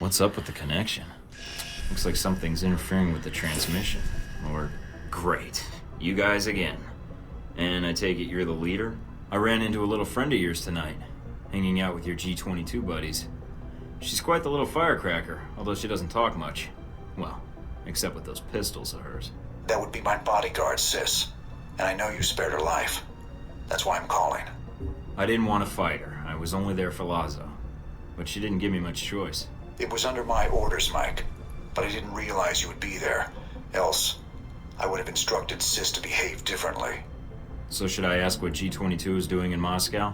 What's up with the connection? Looks like something's interfering with the transmission. Or, great. You guys again. And I take it you're the leader? I ran into a little friend of yours tonight, hanging out with your G-22 buddies. She's quite the little firecracker, although she doesn't talk much. Well, except with those pistols of hers. That would be my bodyguard, sis. And I know you spared her life. That's why I'm calling. I didn't want to fight her. I was only there for Lazo. But she didn't give me much choice. It was under my orders, Mike. But I didn't realize you would be there. Else, I would have instructed sis to behave differently. So should I ask what G-22 is doing in Moscow?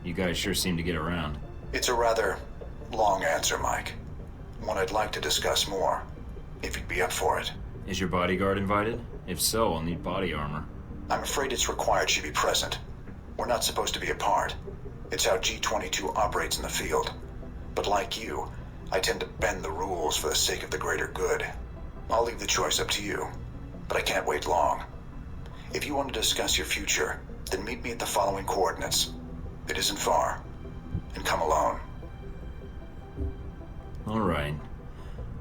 You guys sure seem to get around. It's a rather long answer, Mike. One I'd like to discuss more, if you'd be up for it. Is your bodyguard invited? If so, I'll need body armor. I'm afraid it's required she be present. We're not supposed to be apart. It's how G-22 operates in the field. But like you, I tend to bend the rules for the sake of the greater good. I'll leave the choice up to you, but I can't wait long. If you want to discuss your future, then meet me at the following coordinates. It isn't far. And come alone. Alright.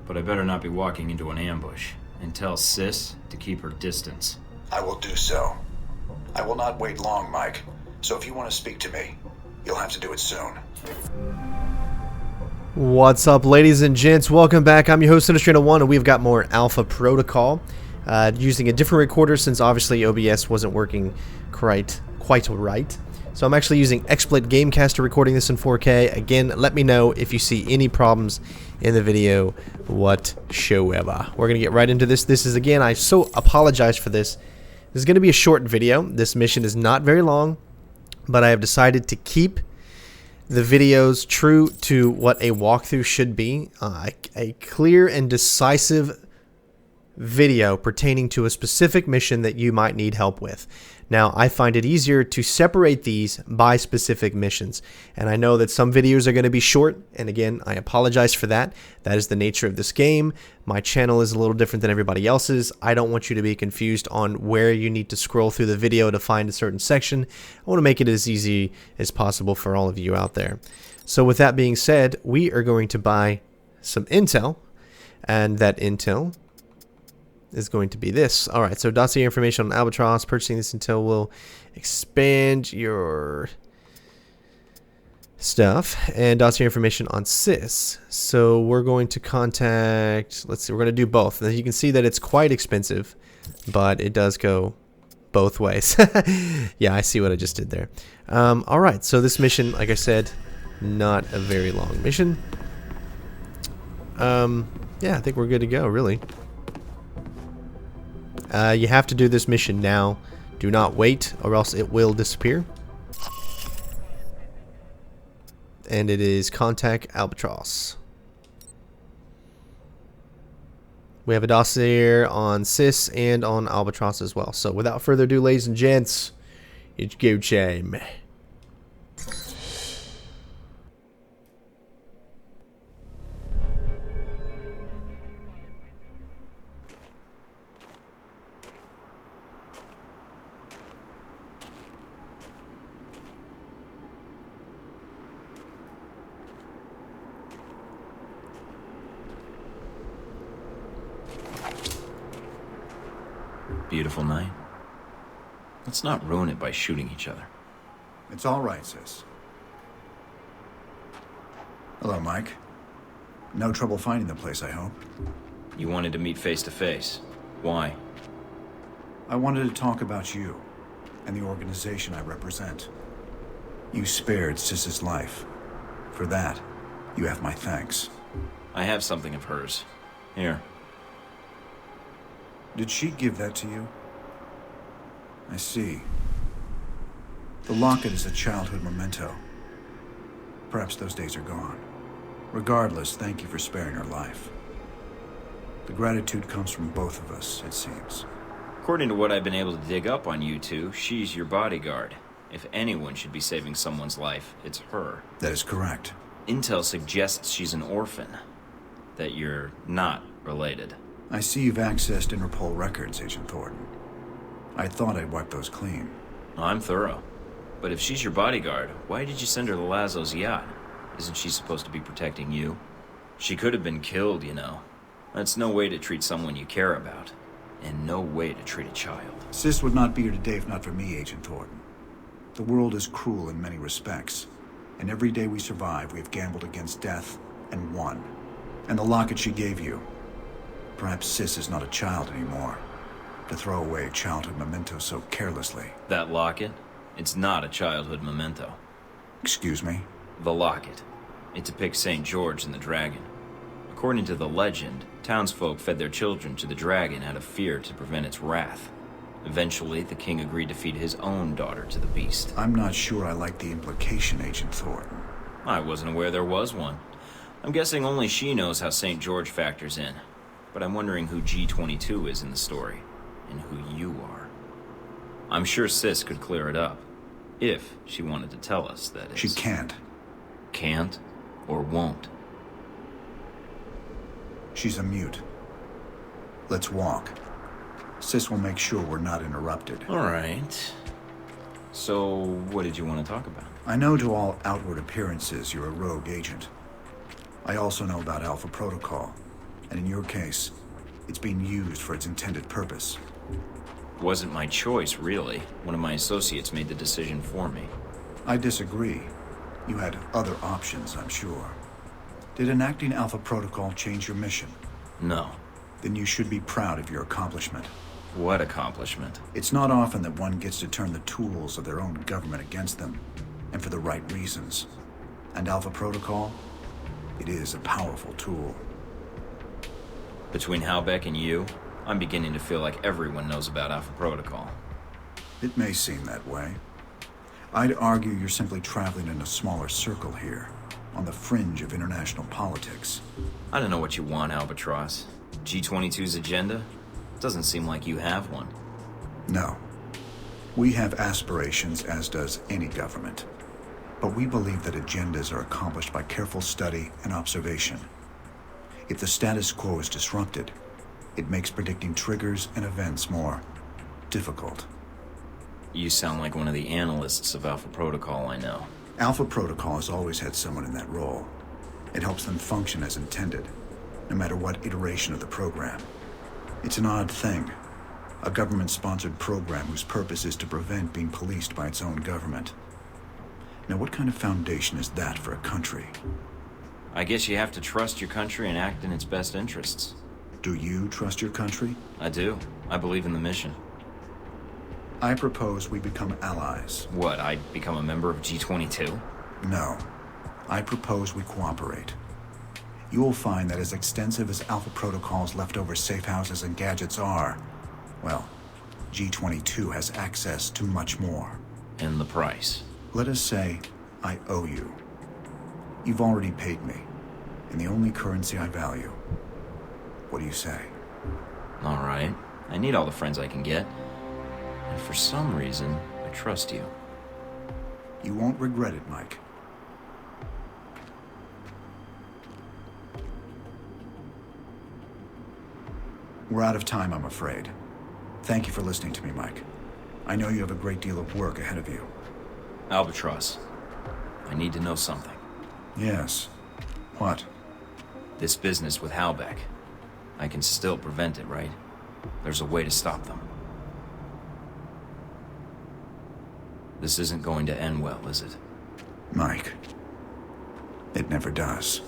But I better not be walking into an ambush. And tell Sis to keep her distance. I will do so. I will not wait long, Mike. So if you want to speak to me, you'll have to do it soon. What's up, ladies and gents? Welcome back. I'm your host, Sinistream1, and we've got more Alpha Protocol. Using a different recorder since obviously OBS wasn't working quite right. So I'm actually using XSplit Gamecaster recording this in 4K. Again, let me know if you see any problems in the video whatsoever. We're going to get right into this. This is, again, I so apologize for this. This is going to be a short video. This mission is not very long, but I have decided to keep the videos true to what a walkthrough should be. A clear and decisive video pertaining to a specific mission that you might need help with. Now, I find it easier to separate these by specific missions, and I know that some videos are going to be short, and again, I apologize for that. That is the nature of this game. My channel is a little different than everybody else's. I don't want you to be confused on where you need to scroll through the video to find a certain section. I want to make it as easy as possible for all of you out there. So with that being said, we are going to buy some intel, and that intel is going to be this. Alright, so dossier information on Albatross. Purchasing this intel will expand your stuff. And dossier information on Sis. So we're going to contact, let's see, we're going to do both. Now you can see that it's quite expensive, but it does go both ways. Yeah, I see what I just did there. Alright, so this mission, like I said, not a very long mission. Yeah, I think we're good to go, really. You have to do this mission now. Do not wait, or else it will disappear. And it is contact Albatross. We have a dossier on Sis and on Albatross as well. So without further ado, ladies and gents, it's go time. Beautiful night. Let's not ruin it by shooting each other. It's all right, sis. Hello, Mike. No trouble finding the place, I hope. You wanted to meet face to face. Why? I wanted to talk about you and the organization I represent. You spared Sis's life. For that, you have my thanks. I have something of hers. Here. Did she give that to you? I see. The locket is a childhood memento. Perhaps those days are gone. Regardless, thank you for sparing her life. The gratitude comes from both of us, it seems. According to what I've been able to dig up on you two, she's your bodyguard. If anyone should be saving someone's life, it's her. That is correct. Intel suggests she's an orphan. That you're not related. I see you've accessed Interpol records, Agent Thorton. I thought I'd wipe those clean. I'm thorough. But if she's your bodyguard, why did you send her to Lazo's yacht? Isn't she supposed to be protecting you? She could have been killed, you know. That's no way to treat someone you care about. And no way to treat a child. Sis would not be here today if not for me, Agent Thorton. The world is cruel in many respects. And every day we survive, we have gambled against death and won. And the locket she gave you. Perhaps Sis is not a child anymore. To throw away childhood mementos so carelessly. That locket? It's not a childhood memento. Excuse me? The locket. It depicts St. George and the dragon. According to the legend, townsfolk fed their children to the dragon out of fear to prevent its wrath. Eventually, the king agreed to feed his own daughter to the beast. I'm not sure I like the implication, Agent Thornton. I wasn't aware there was one. I'm guessing only she knows how St. George factors in. But I'm wondering who G22 is in the story, and who you are. I'm sure Sis could clear it up. If she wanted to tell us, that is. She can't. Can't? Or won't? She's a mute. Let's walk. Sis will make sure we're not interrupted. All right. So, what did you want to talk about? I know to all outward appearances you're a rogue agent. I also know about Alpha Protocol, and in your case, it's being used for its intended purpose. Wasn't my choice, really. One of my associates made the decision for me. I disagree. You had other options, I'm sure. Did enacting Alpha Protocol change your mission? No. Then you should be proud of your accomplishment. What accomplishment? It's not often that one gets to turn the tools of their own government against them, and for the right reasons. And Alpha Protocol? It is a powerful tool. Between Halbeck and you, I'm beginning to feel like everyone knows about Alpha Protocol. It may seem that way. I'd argue you're simply traveling in a smaller circle here, on the fringe of international politics. I don't know what you want, Albatross. G22's agenda? Doesn't seem like you have one. No. We have aspirations, as does any government. But we believe that agendas are accomplished by careful study and observation. If the status quo is disrupted, it makes predicting triggers and events more difficult. You sound like one of the analysts of Alpha Protocol I know. Alpha Protocol has always had someone in that role. It helps them function as intended, no matter what iteration of the program. It's an odd thing. A government-sponsored program whose purpose is to prevent being policed by its own government. Now, what kind of foundation is that for a country? I guess you have to trust your country and act in its best interests. Do you trust your country? I do. I believe in the mission. I propose we become allies. What, I become a member of G22? No. I propose we cooperate. You will find that as extensive as Alpha Protocol's leftover safe houses and gadgets are, well, G22 has access to much more. And the price? Let us say I owe you. You've already paid me, in the only currency I value. What do you say? All right. I need all the friends I can get. And for some reason, I trust you. You won't regret it, Mike. We're out of time, I'm afraid. Thank you for listening to me, Mike. I know you have a great deal of work ahead of you. Albatross, I need to know something. Yes. What? This business with Halbeck. I can still prevent it, right? There's a way to stop them. This isn't going to end well, is it? Mike, it never does.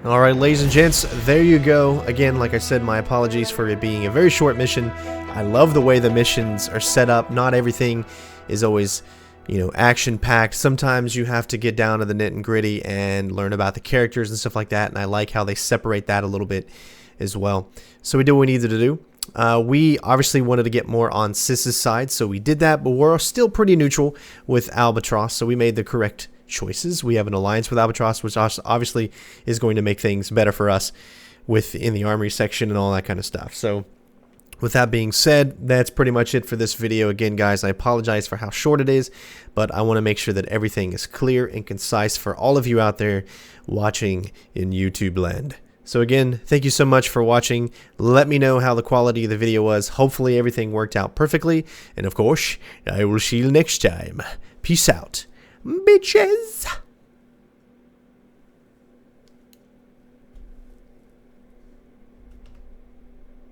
Alright, ladies and gents, there you go. Again, like I said, my apologies for it being a very short mission. I love the way the missions are set up. Not everything is always, action-packed. Sometimes you have to get down to the nit and gritty and learn about the characters and stuff like that, and I like how they separate that a little bit as well. So we did what we needed to do. We obviously wanted to get more on Sis's side, so we did that, but we're still pretty neutral with Albatross, so we made the correct choices. We have an alliance with Albatross, which obviously is going to make things better for us within the armory section and all that kind of stuff. So with that being said, that's pretty much it for this video. Again, guys, I apologize for how short it is, but I want to make sure that everything is clear and concise for all of you out there watching in YouTube land. So again, thank you so much for watching. Let me know how the quality of the video was. Hopefully everything worked out perfectly. And of course, I will see you next time. Peace out, bitches.